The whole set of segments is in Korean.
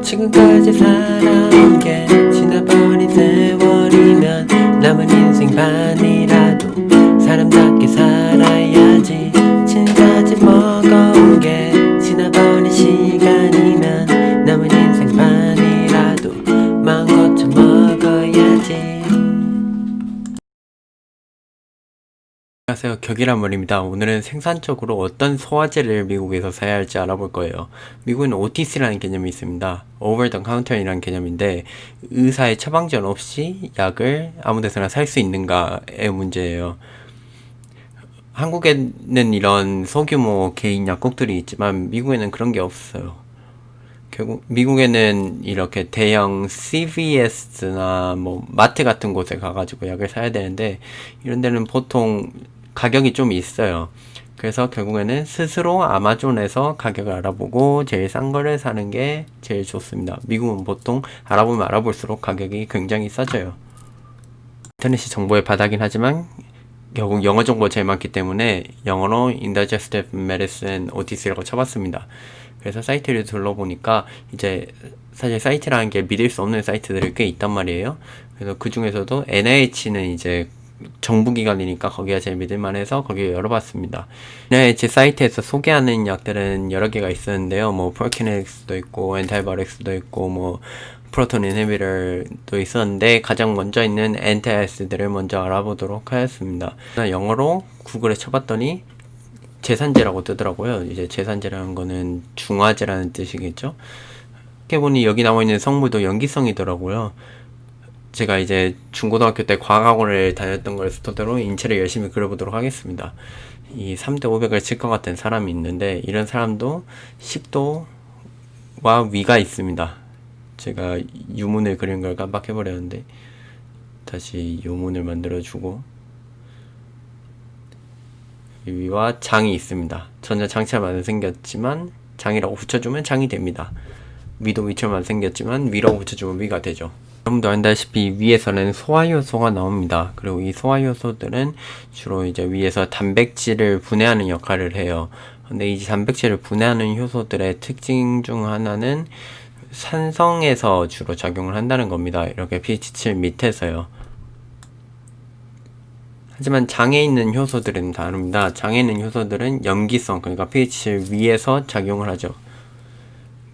지금까지 살아온 게 지나버린 세월이면 남은 인생 반이라도 사람답게 살아야지. 지금까지 먹어온 게 지나버린 시간이면 남은 인생 반이라도 마음껏 먹어야지. 안녕하세요, 격이란 말입니다. 오늘은 생산적으로 어떤 소화제를 미국에서 사야 할지 알아볼 거예요. 미국은 OTC라는 개념이 있습니다. Over the Counter이라는 개념인데 의사의 처방전 없이 약을 아무 데서나 살 수 있는가의 문제예요. 한국에는 이런 소규모 개인 약국들이 있지만 미국에는 그런 게 없어요. 결국 미국에는 이렇게 대형 CVS나 뭐 마트 같은 곳에 가가지고 약을 사야 되는데 이런 데는 보통 가격이 좀 있어요. 그래서 결국에는 스스로 아마존에서 가격을 알아보고 제일 싼 거를 사는 게 제일 좋습니다. 미국은 보통 알아보면 알아볼수록 가격이 굉장히 싸져요. 인터넷이 정보의 바다긴 하지만 결국 영어 정보가 제일 많기 때문에 영어로 Indigestive Medicine OTC라고 쳐봤습니다. 그래서 사이트를 둘러보니까 이제 사실 사이트라는 게 믿을 수 없는 사이트들이 꽤 있단 말이에요. 그래서 그 중에서도 NIH는 이제 정부기관이니까 거기가 제일 믿을만해서 거기 열어봤습니다. NIH 사이트에서 소개하는 약들은 여러 개가 있었는데요. 뭐 프로키넥스도 있고 엔타이바렉스도 있고 뭐 프로톤 인히비터도 있었는데 가장 먼저 있는 엔타이아시드를 먼저 알아보도록 하였습니다. 영어로 구글에 쳐봤더니 제산제라고 뜨더라고요. 이제 제산제라는 거는 중화제라는 뜻이겠죠. 이렇게 보니 여기 나와 있는 성분도 염기성이더라고요. 제가 이제 중고등학교 때 과학학원을 다녔던 걸 토대로 인체를 열심히 그려보도록 하겠습니다. 이 3대 500을 칠 것 같은 사람이 있는데 이런 사람도 식도와 위가 있습니다. 제가 유문을 그린 걸 깜빡해버렸는데 다시 요문을 만들어주고 위와 장이 있습니다. 전혀 장치만 안 생겼지만 장이라고 붙여주면 장이 됩니다. 위도 위처럼 생겼지만 위라고 붙여주면 위가 되죠. 여러분도 알다시피 위에서는 소화효소가 나옵니다. 그리고 이 소화효소들은 주로 이제 위에서 단백질을 분해하는 역할을 해요. 근데 이 단백질을 분해하는 효소들의 특징 중 하나는 산성에서 주로 작용을 한다는 겁니다. 이렇게 pH 7 밑에서요. 하지만 장에 있는 효소들은 다릅니다. 장에 있는 효소들은 염기성, 그러니까 pH 7 위에서 작용을 하죠.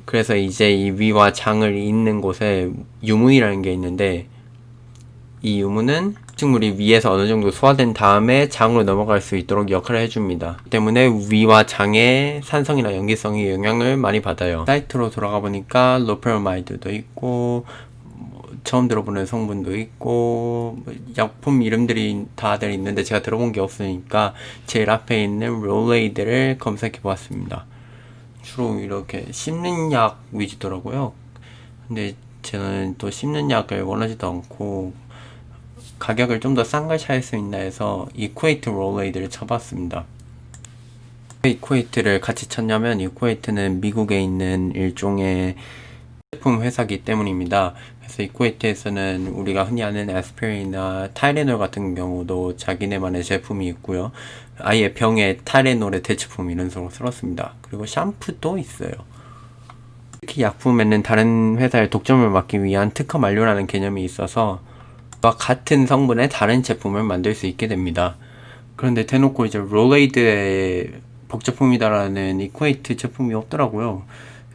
그래서 이제 이 위와 장을 잇는 곳에 유문이라는 게 있는데 이 유문은 식물이 위에서 어느 정도 소화된 다음에 장으로 넘어갈 수 있도록 역할을 해줍니다. 때문에 위와 장의 산성이나 염기성이 영향을 많이 받아요. 사이트로 돌아가 보니까 로페라마이드도 있고 처음 들어보는 성분도 있고 약품 이름들이 다들 있는데 제가 들어본 게 없으니까 제일 앞에 있는 롤레이드를 검색해 보았습니다. 주로 이렇게 씹는 약 위주더라고요. 근데 저는 또 씹는 약을 원하지도 않고 가격을 좀 더 싼 걸 살 수 있나 해서 이쿠에이트 롤레이드를 쳐봤습니다. 왜 이쿠에이트를 같이 쳤냐면 이쿠에이트는 미국에 있는 일종의 제품 회사기 때문입니다. 그래서 이쿠에이트에서는 우리가 흔히 아는 아스피린이나 타이레놀 같은 경우도 자기네만의 제품이 있고요. 아예 병에 타이레놀의 대체품 이런 식으로 쓸었습니다. 그리고 샴푸도 있어요. 특히 약품에는 다른 회사의 독점을 막기 위한 특허 만료라는 개념이 있어서 와 같은 성분의 다른 제품을 만들 수 있게 됩니다. 그런데 대놓고 이제 롤레이드의 복제품이다라는 이쿠에이트 제품이 없더라고요.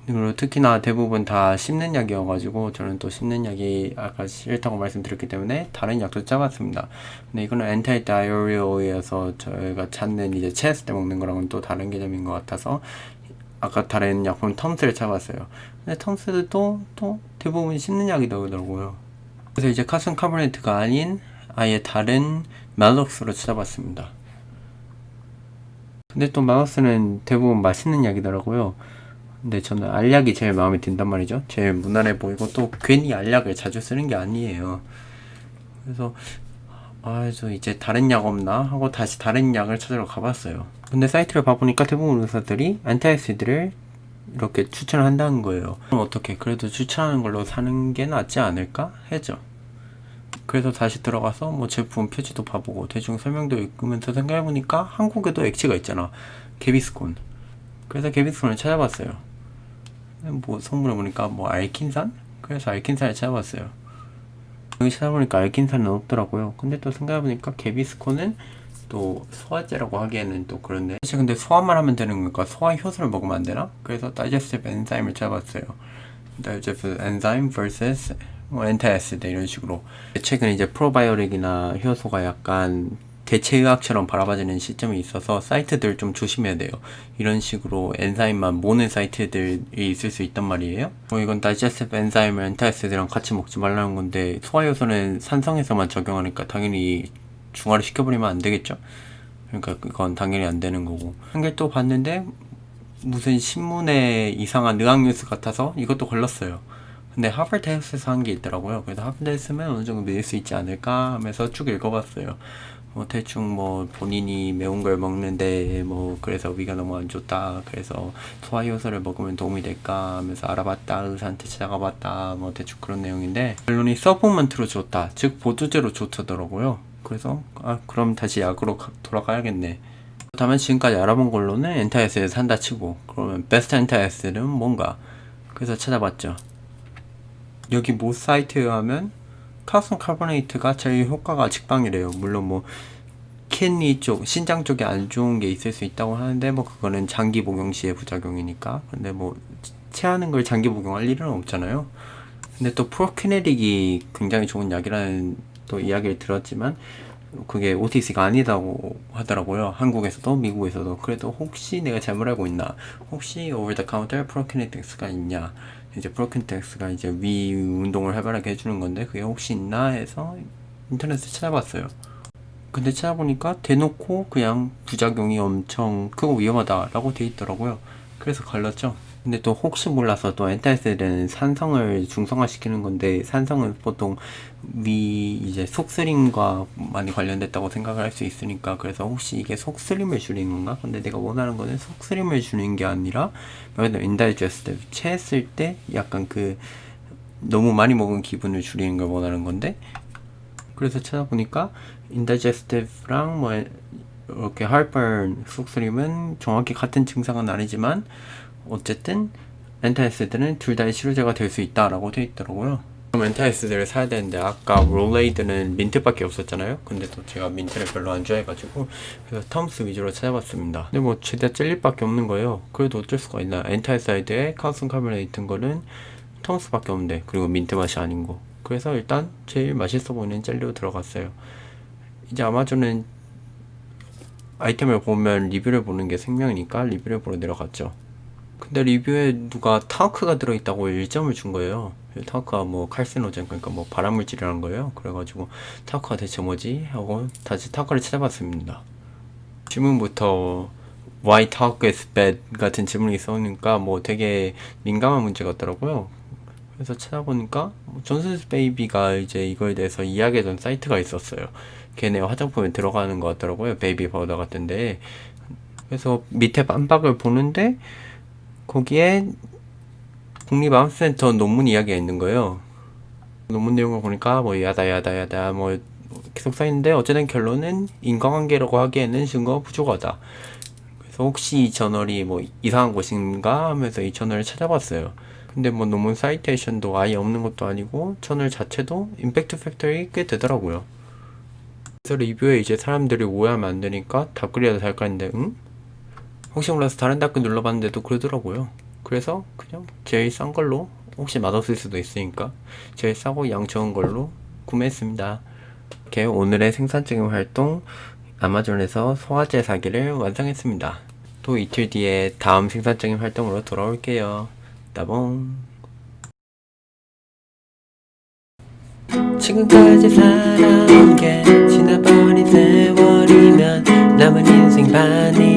그리고 특히나 대부분 다 씹는 약이어가지고 저는 또 씹는 약이 아까 싫다고 말씀드렸기 때문에 다른 약도 짜봤습니다. 근데 이거는 엔타이 다이어리어여서 저희가 찾는 이제 체스 때 먹는 거랑은 또 다른 개념인 것 같아서 아까 다른 약품 텀스를 찾아봤어요. 근데 텀스도 또 대부분 씹는 약이더라고요. 그래서 이제 칼슘 카보네이트가 아닌 아예 다른 멜록스로 찾아봤습니다. 근데 또 멜록스는 대부분 맛있는 약이더라고요. 근데 저는 알약이 제일 마음에 든단 말이죠. 제일 무난해 보이고 또 괜히 알약을 자주 쓰는 게 아니에요. 그래서 저 이제 다른 약 없나 하고 다시 다른 약을 찾으러 가봤어요. 근데 사이트를 봐보니까 대부분 의사들이 안타이시드를 이렇게 추천을 한다는 거예요. 그럼 어떻게 그래도 추천하는 걸로 사는 게 낫지 않을까 했죠. 그래서 다시 들어가서 뭐 제품 표지도 봐보고 대충 설명도 읽으면서 생각해보니까 한국에도 액체가 있잖아. 개비스콘. 그래서 개비스콘을 찾아봤어요. 뭐 성분을 보니까 뭐 알킨산? 그래서 알킨산을 찾아봤어요. 여기 찾아보니까 알킨산은 없더라고요. 근데 또 생각해보니까 개비스콘은 또 소화제라고 하기에는 또 그런데 사실 근데 소화만 하면 되는 거니까 소화 효소를 먹으면 안 되나? 그래서 다이제스티브 엔자임을 찾아봤어요. 다이제스티브 엔자임 vs 뭐 엔타야시드 이런 식으로. 최근 이제 프로바이오틱이나 효소가 약간 대체의학처럼 바라봐지는 시점이 있어서 사이트들 좀 조심해야 돼요. 이런 식으로 엔자임만 모는 사이트들이 있을 수 있단 말이에요. 뭐 이건 다이제스티브 엔자임을 엔타야시드랑 같이 먹지 말라는 건데 소화효소는 산성에서만 적용하니까 당연히 중화를 시켜버리면 안 되겠죠. 그러니까 그건 당연히 안 되는 거고. 한 개 또 봤는데 무슨 신문에 이상한 의학 뉴스 같아서 이것도 걸렸어요. 근데 하버드에서 한 게 있더라고요. 그래서 하버드에서면 어느 정도 믿을 수 있지 않을까 하면서 쭉 읽어봤어요. 뭐 대충 뭐 본인이 매운 걸 먹는데 뭐 그래서 위가 너무 안 좋다. 그래서 소화 효소를 먹으면 도움이 될까 하면서 알아봤다. 의사한테 찾아가봤다. 뭐 대충 그런 내용인데 결론이 서포먼트로 좋다. 즉 보조제로 좋다더라고요. 그래서 그럼 다시 약으로 돌아가야겠네. 그렇다면 지금까지 알아본 걸로는 엔타이아스를 산다 치고 그러면 베스트 엔타이아스는 뭔가? 그래서 찾아봤죠. 여기 모 사이트에 하면 칼슘 카보네이트가 제일 효과가 직방이래요. 물론 뭐 키드니 쪽, 신장 쪽에 안 좋은 게 있을 수 있다고 하는데 뭐 그거는 장기 복용 시의 부작용이니까. 근데 뭐 체하는 걸 장기 복용할 일은 없잖아요. 근데 또 프로키네릭이 굉장히 좋은 약이라는 또 이야기를 들었지만 그게 OTC가 아니다고 하더라고요. 한국에서도 미국에서도. 그래도 혹시 내가 잘못 알고 있나? 혹시 오버 더 카운터 프로키네틱스가 있냐? 이제 프로키네틱스가 이제 위 운동을 활발하게 해주는 건데 그게 혹시 있나 해서 인터넷에 찾아봤어요. 근데 찾아보니까 대놓고 그냥 부작용이 엄청 크고 위험하다라고 돼 있더라고요. 그래서 걸렸죠. 근데 또 혹시 몰라서 또 엔타이스는 산성을 중성화시키는 건데 산성은 보통 이제 속쓰림과 많이 관련됐다고 생각을 할 수 있으니까 그래서 혹시 이게 속쓰림을 줄이는 건가? 근데 내가 원하는 거는 속쓰림을 줄이는 게 아니라 말 그대로 인다이제스트 체했을 때 약간 그 너무 많이 먹은 기분을 줄이는 걸 원하는 건데 그래서 찾아보니까 인다이제스티브랑 뭐 이렇게 하이퍼 속쓰림은 정확히 같은 증상은 아니지만 어쨌든 엔타이스들은 둘 다의 치료제가 될 수 있다라고 되어 있더라고요. 그럼 엔타이스들을 사야 되는데 아까 롤레이드는 민트밖에 없었잖아요. 근데 또 제가 민트를 별로 안 좋아해가지고 그래서 텀스 위주로 찾아봤습니다. 근데 뭐 최대 젤리밖에 없는 거예요. 그래도 어쩔 수가 있나. 엔타이사이드에 칼슘 카보네이트인 거는 텀스밖에 없는데 그리고 민트 맛이 아닌 거. 그래서 일단 제일 맛있어 보이는 젤리로 들어갔어요. 이제 아마존은 아이템을 보면 리뷰를 보는 게 생명이니까 리뷰를 보러 내려갔죠. 근데 리뷰에 누가 타우크가 들어있다고 1점을 준 거예요. 타우크가 뭐 칼시노젠 그러니까 뭐 발암물질이라는 거예요. 그래가지고 타우크가 대체 뭐지? 하고 다시 타우크를 찾아봤습니다. 질문부터 Why talk is bad 같은 질문이 있으니까 뭐 되게 민감한 문제 같더라고요. 그래서 찾아보니까 존슨스 베이비가 이제 이거에 대해서 이야기하던 사이트가 있었어요. 걔네 화장품에 들어가는 것 같더라고요. 베이비 파우더 같은데. 그래서 밑에 깜박을 보는데 거기에 국립암센터 논문 이야기가 있는 거예요. 논문 내용을 보니까 뭐 야다 뭐 계속 써있는데 어쨌든 결론은 인과관계라고 하기에는 증거가 부족하다. 그래서 혹시 이 저널이 뭐 이상한 곳인가 하면서 이 저널을 찾아봤어요. 근데 뭐 논문 사이테이션도 아예 없는 것도 아니고 저널 자체도 임팩트 팩터이 꽤 되더라고요. 그래서 리뷰에 이제 사람들이 오해하면 안 되니까 답글이라도 달까 했는데 혹시 몰라서 다른 댓글 눌러봤는데도 그러더라고요. 그래서 그냥 제일 싼 걸로 혹시 맛없을 수도 있으니까 제일 싸고 양 좋은 걸로 구매했습니다. 이렇게 오늘의 생산적인 활동 아마존에서 소화제 사기를 완성했습니다. 또 이틀 뒤에 다음 생산적인 활동으로 돌아올게요. 따봉. 지금까지 살아온 게 지나버린 세월이면 남은 인생 반이